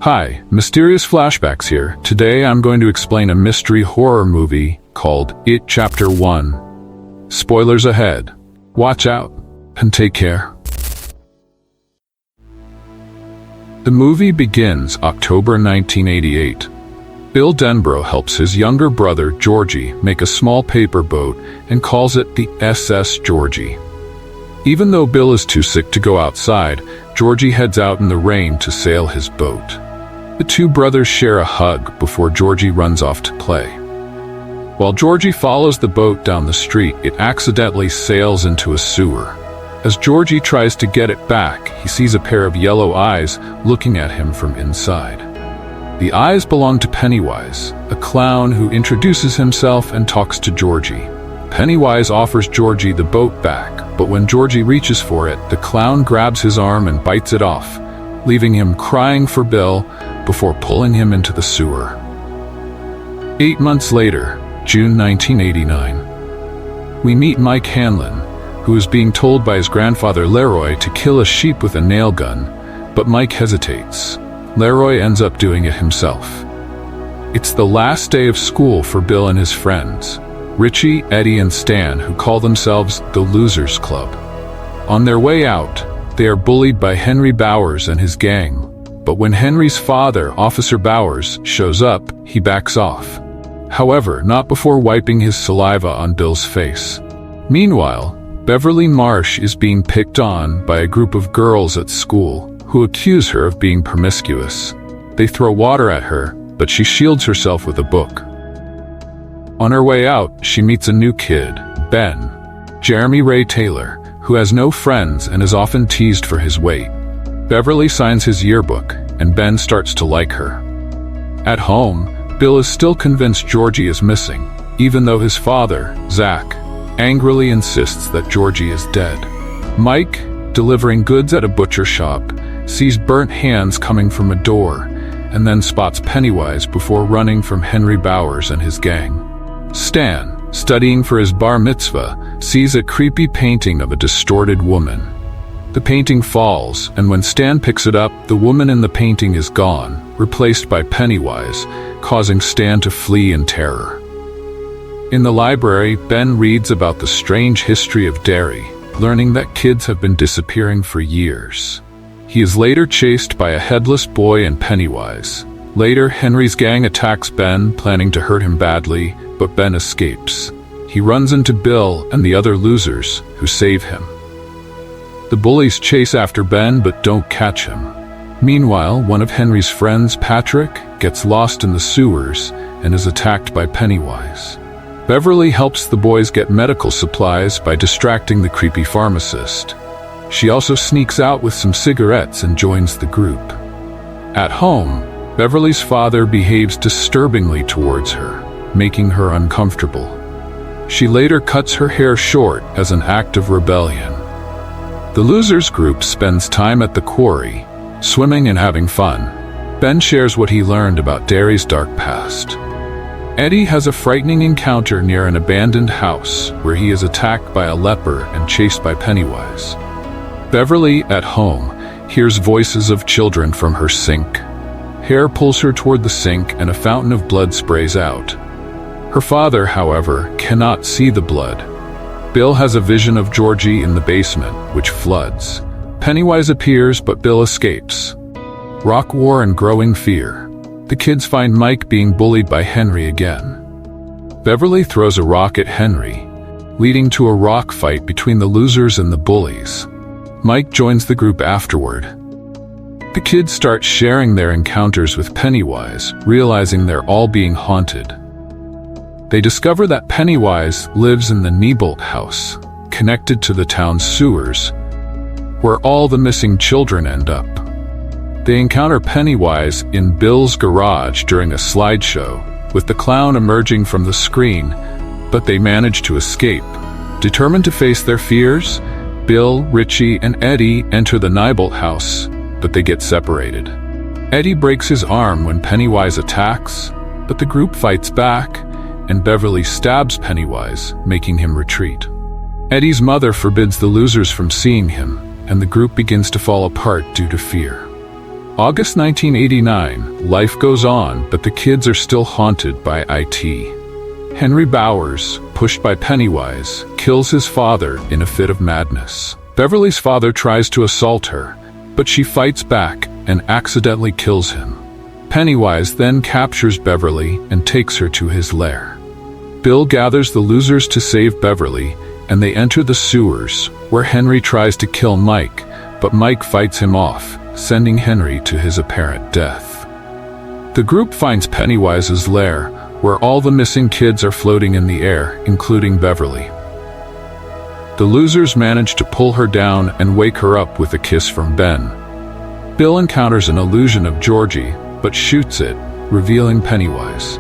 Hi, Mysterious Flashbacks here. Today I'm going to explain a mystery horror movie called It Chapter 1. Spoilers ahead. Watch out and take care. The movie begins October 1988. Bill Denbrough helps his younger brother Georgie make a small paper boat and calls it the SS Georgie. Even though Bill is too sick to go outside, Georgie heads out in the rain to sail his boat. The two brothers share a hug before Georgie runs off to play. While Georgie follows the boat down the street, it accidentally sails into a sewer. As Georgie tries to get it back, he sees a pair of yellow eyes looking at him from inside. The eyes belong to Pennywise, a clown who introduces himself and talks to Georgie. Pennywise offers Georgie the boat back, but when Georgie reaches for it, the clown grabs his arm and bites it off, leaving him crying for Bill before pulling him into the sewer. 8 months later, June 1989. We meet Mike Hanlon, who is being told by his grandfather Leroy to kill a sheep with a nail gun, but Mike hesitates. Leroy ends up doing it himself. It's the last day of school for Bill and his friends, Richie, Eddie, and Stan, who call themselves the Losers Club. On their way out, they are bullied by Henry Bowers and his gang, but when Henry's father, Officer Bowers, shows up, he backs off. However, not before wiping his saliva on Bill's face. Meanwhile, Beverly Marsh is being picked on by a group of girls at school who accuse her of being promiscuous. They throw water at her, but she shields herself with a book. On her way out, she meets a new kid, Ben, Jeremy Ray Taylor, who has no friends and is often teased for his weight. Beverly signs his yearbook, and Ben starts to like her. At home, Bill is still convinced Georgie is missing, even though his father, Zach, angrily insists that Georgie is dead. Mike, delivering goods at a butcher shop, sees burnt hands coming from a door, and then spots Pennywise before running from Henry Bowers and his gang. Stan, studying for his bar mitzvah, sees a creepy painting of a distorted woman. The painting falls, and when Stan picks it up, the woman in the painting is gone, replaced by Pennywise, causing Stan to flee in terror. In the library, Ben reads about the strange history of Derry, learning that kids have been disappearing for years. He is later chased by a headless boy and Pennywise. Later, Henry's gang attacks Ben, planning to hurt him badly, but Ben escapes. He runs into Bill and the other losers, who save him. The bullies chase after Ben but don't catch him. Meanwhile, one of Henry's friends, Patrick, gets lost in the sewers and is attacked by Pennywise. Beverly helps the boys get medical supplies by distracting the creepy pharmacist. She also sneaks out with some cigarettes and joins the group. At home, Beverly's father behaves disturbingly towards her, making her uncomfortable. She later cuts her hair short as an act of rebellion. The losers group spends time at the quarry, swimming and having fun. Ben shares what he learned about Derry's dark past. Eddie has a frightening encounter near an abandoned house where he is attacked by a leper and chased by Pennywise. Beverly, at home, hears voices of children from her sink. Hair pulls her toward the sink and a fountain of blood sprays out. Her father, however, cannot see the blood. Bill has a vision of Georgie in the basement, which floods. Pennywise appears, but Bill escapes. Rock war and growing fear. The kids find Mike being bullied by Henry again. Beverly throws a rock at Henry, leading to a rock fight between the losers and the bullies. Mike joins the group afterward. The kids start sharing their encounters with Pennywise, realizing they're all being haunted. They discover that Pennywise lives in the Neibolt house, connected to the town's sewers, where all the missing children end up. They encounter Pennywise in Bill's garage during a slideshow, with the clown emerging from the screen, but they manage to escape. Determined to face their fears, Bill, Richie, and Eddie enter the Neibolt house, but they get separated. Eddie breaks his arm when Pennywise attacks, but the group fights back, and Beverly stabs Pennywise, making him retreat. Eddie's mother forbids the losers from seeing him, and the group begins to fall apart due to fear. August 1989, life goes on, but the kids are still haunted by IT. Henry Bowers, pushed by Pennywise, kills his father in a fit of madness. Beverly's father tries to assault her, but she fights back and accidentally kills him. Pennywise then captures Beverly and takes her to his lair. Bill gathers the losers to save Beverly, and they enter the sewers, where Henry tries to kill Mike, but Mike fights him off, sending Henry to his apparent death. The group finds Pennywise's lair, where all the missing kids are floating in the air, including Beverly. The losers manage to pull her down and wake her up with a kiss from Ben. Bill encounters an illusion of Georgie, but shoots it, revealing Pennywise.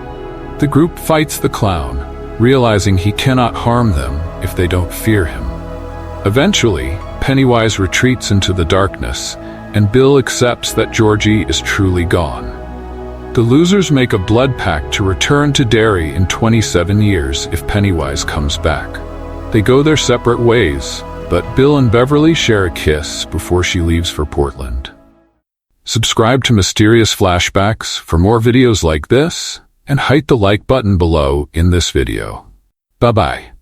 The group fights the clown, realizing he cannot harm them if they don't fear him. Eventually, Pennywise retreats into the darkness, and Bill accepts that Georgie is truly gone. The losers make a blood pact to return to Derry in 27 years if Pennywise comes back. They go their separate ways, but Bill and Beverly share a kiss before she leaves for Portland. Subscribe to Mysterious Flashbacks for more videos like this, and hit the like button below in this video. Bye-bye.